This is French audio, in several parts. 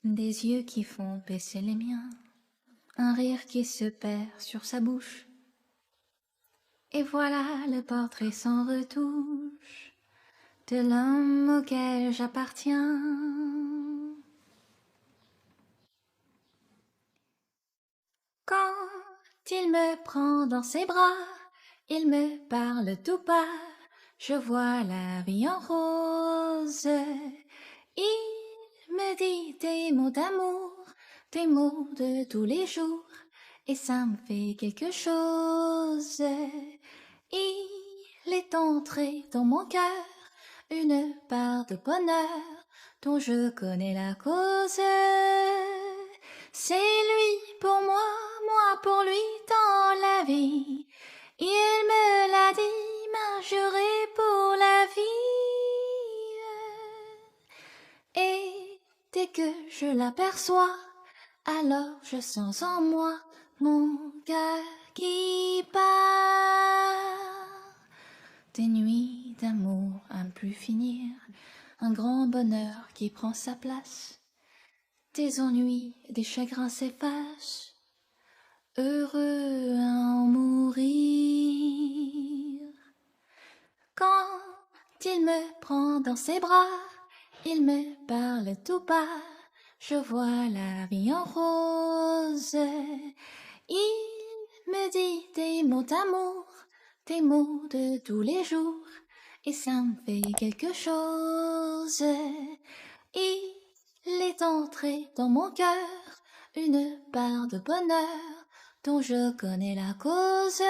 Des yeux qui font baisser les miens, un rire qui se perd sur sa bouche. Et voilà le portrait sans retouche de l'homme auquel j'appartiens. Quand il me prend dans ses bras, il me parle tout bas, je vois la vie en rose. Il me dit des mots d'amour, des mots de tous les jours, et ça me fait quelque chose. Il est entré dans mon cœur une part de bonheur dont je connais la cause. C'est lui pour moi, moi pour lui dans la vie. Il me l'a dit, m'a juré pour la vie. Et dès que je l'aperçois, alors je sens en moi mon cœur qui bat. Des nuits d'amour à ne plus finir, un grand bonheur qui prend sa place. Des ennuis, des chagrins s'effacent, heureux à en mourir. Quand il me prend dans ses bras, il me parle tout bas, je vois la vie en rose. Il me dit des mots d'amour, des mots de tous les jours, et ça me fait quelque chose. Il est entré dans mon cœur une part de bonheur dont je connais la cause.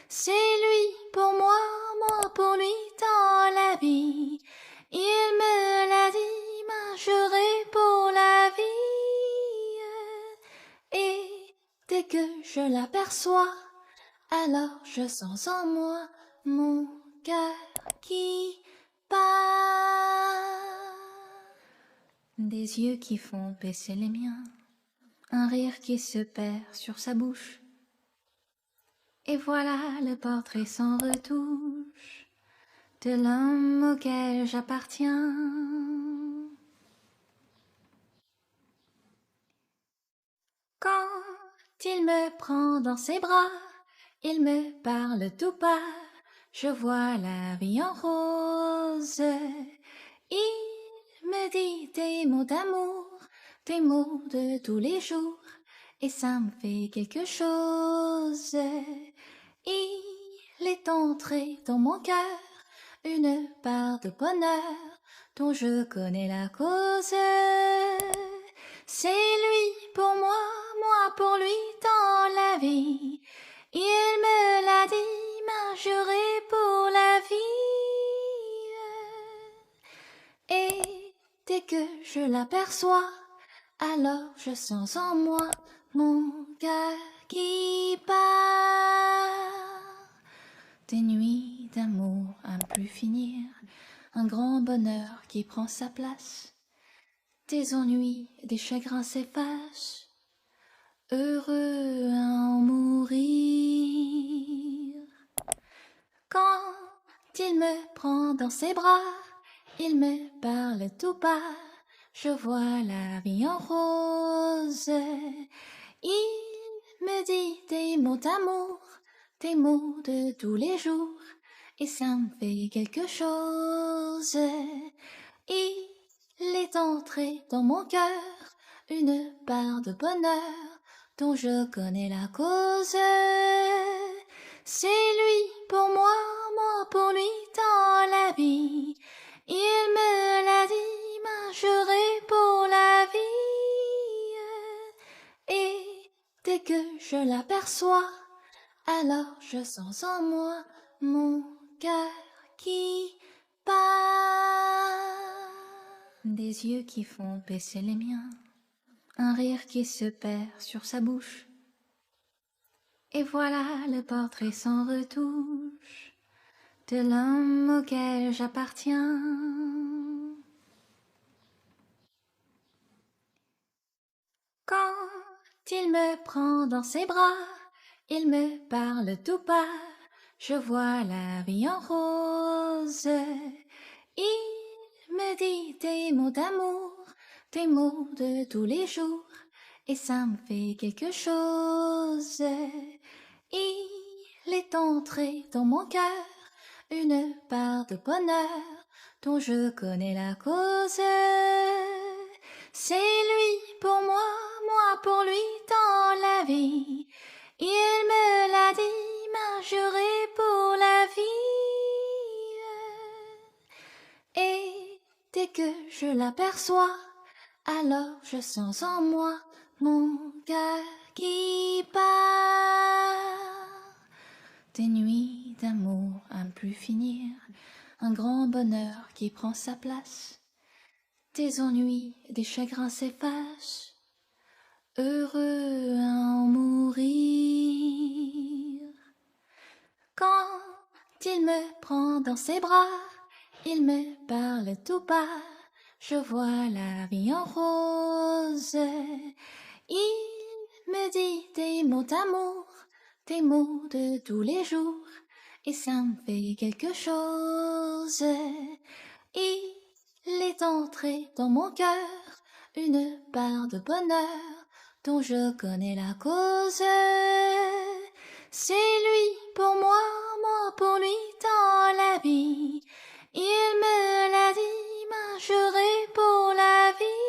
C'est lui pour moi, moi pour lui dans la vie. Il me l'a dit, m'a juré pour la vie. Et dès que je l'aperçois, alors je sens en moi mon cœur qui bat. Des yeux qui font baisser les miens, un rire qui se perd sur sa bouche. Et voilà le portrait sans retouche de l'homme auquel j'appartiens. Quand il me prend dans ses bras, il me parle tout bas, je vois la vie en rose. Il me dit des mots d'amour, des mots de tous les jours, et ça me fait quelque chose. Il est entré dans mon cœur une part de bonheur dont je connais la cause. C'est lui pour moi, moi pour lui dans la vie. Il me l'a dit, m'a juré pour la vie. Et dès que je l'aperçois, alors je sens en moi mon cœur qui bat. Des nuits d'amour à ne plus finir, un grand bonheur qui prend sa place. Des ennuis, des chagrins s'effacent, heureux à en mourir. Quand il me prend dans ses bras, il me parle tout bas, je vois la vie en rose. Il me dit des mots d'amour, des mots de tous les jours, et ça me fait quelque chose. Il est entré dans mon cœur une part de bonheur dont je connais la cause. C'est lui pour moi, moi pour lui dans la vie. Il me l'a dit, m'a juré pour la vie. Et dès que je l'aperçois, alors je sens en moi mon cœur qui bat. Des yeux qui font baisser les miens, un rire qui se perd sur sa bouche. Et voilà le portrait sans retouche de l'homme auquel j'appartiens. Quand il me prend dans ses bras, il me parle tout bas, je vois la vie en rose. Il me dit des mots d'amour, tes mots de tous les jours, et ça me fait quelque chose. Il est entré dans mon cœur une part de bonheur dont je connais la cause. C'est lui pour moi, moi pour lui dans la vie. Il me l'a dit, m'a juré pour la vie. Et dès que je l'aperçois, alors je sens en moi mon cœur qui bat. Des nuits d'amour à ne plus finir, un grand bonheur qui prend sa place. Des ennuis, des chagrins s'effacent, heureux à en mourir. Quand il me prend dans ses bras, il me parle tout bas, je vois la vie en rose. Il me dit des mots d'amour, des mots de tous les jours, et ça me fait quelque chose. Il est entré dans mon cœur une part de bonheur dont je connais la cause. C'est lui pour moi, moi pour lui dans la vie. Il me l'a dit, m'a juré pour la vie.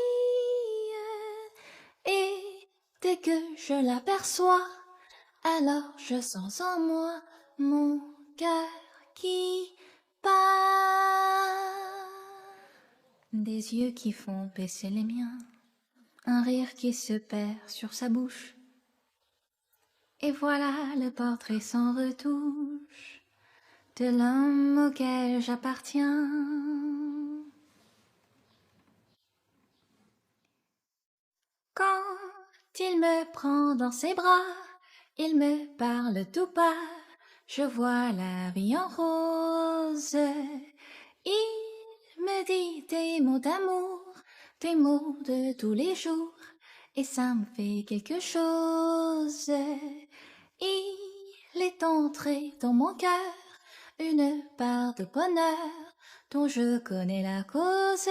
Et dès que je l'aperçois, alors je sens en moi mon cœur qui bat. Des yeux qui font baisser les miens, un rire qui se perd sur sa bouche. Et voilà le portrait sans retouche de l'homme auquel j'appartiens. Quand il me prend dans ses bras, il me parle tout bas, je vois la vie en rose. Il me dit des mots d'amour, des mots de tous les jours, et ça me fait quelque chose. Il est entré dans mon cœur une part de bonheur dont je connais la cause.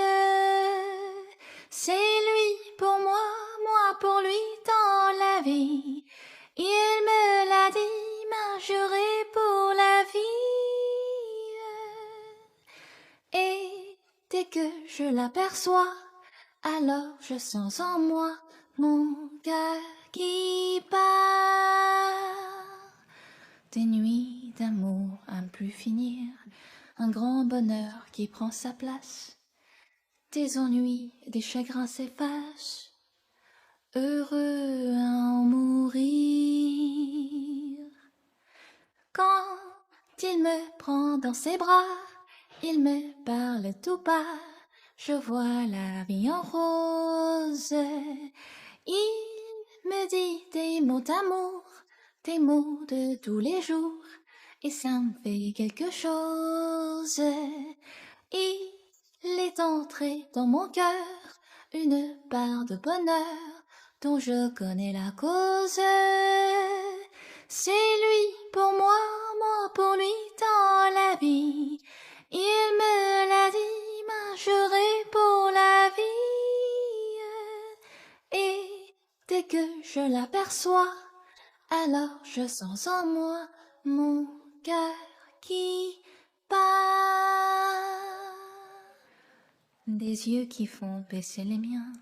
C'est lui pour moi, moi pour lui dans la vie. Il me l'a dit, m'a juré pour la vie. Et dès que je l'aperçois, alors je sens en moi mon cœur qui bat. Des nuits d'amour à ne plus finir, un grand bonheur qui prend sa place. Des ennuis, des chagrins s'effacent, heureux à en mourir. Quand il me prend dans ses bras, il me parle tout bas, je vois la vie en rose. Il me dit des mots d'amour, des mots de tous les jours, et ça me fait quelque chose. Il est entré dans mon cœur une part de bonheur dont je connais la cause. C'est lui pour moi, moi pour lui dans la vie. Il me l'a dit, m'a juré pour la vie. Et dès que je l'aperçois, alors je sens en moi mon cœur qui bat. Des yeux qui font baisser les miens,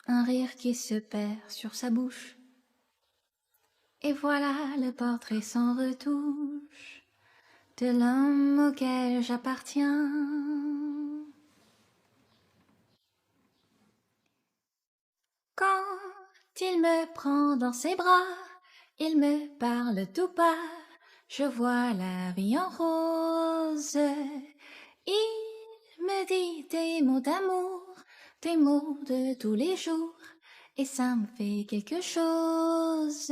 un rire qui se perd sur sa bouche. Et voilà le portrait sans retouche de l'homme auquel j'appartiens. Quand il me prend dans ses bras, il me parle tout bas, je vois la vie en rose. Il me dit des mots d'amour, des mots de tous les jours, et ça me fait quelque chose.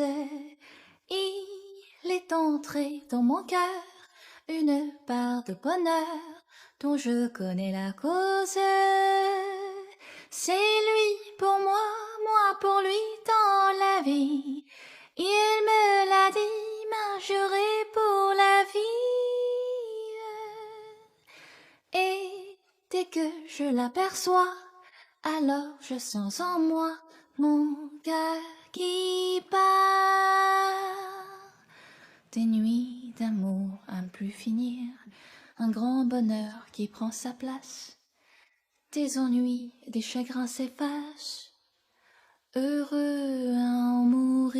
Il est entré dans mon cœur une part de bonheur dont je connais la cause. C'est lui pour moi, moi pour lui dans la vie. Il me l'a dit, m'a juré pour la vie. Et dès que je l'aperçois, alors je sens en moi mon cœur qui bat. Des nuits d'amour à ne plus finir, un grand bonheur qui prend sa place. Des ennuis, des chagrins s'effacent, heureux à en mourir.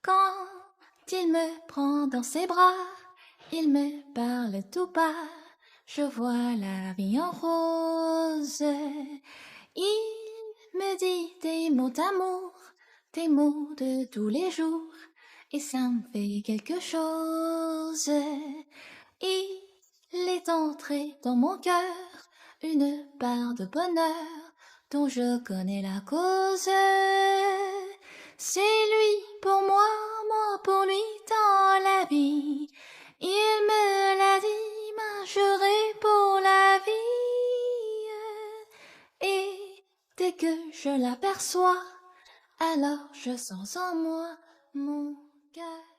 Quand il me prend dans ses bras, il me parle tout bas, je vois la vie en rose. Il me dit des mots d'amour, des mots de tous les jours, et ça me fait quelque chose. Il est entré dans mon cœur une part de bonheur dont je connais la cause. C'est lui pour moi, moi pour lui dans la vie. Il me l'a dit, m'a juré pour la vie. Et dès que je l'aperçois, alors je sens en moi mon cœur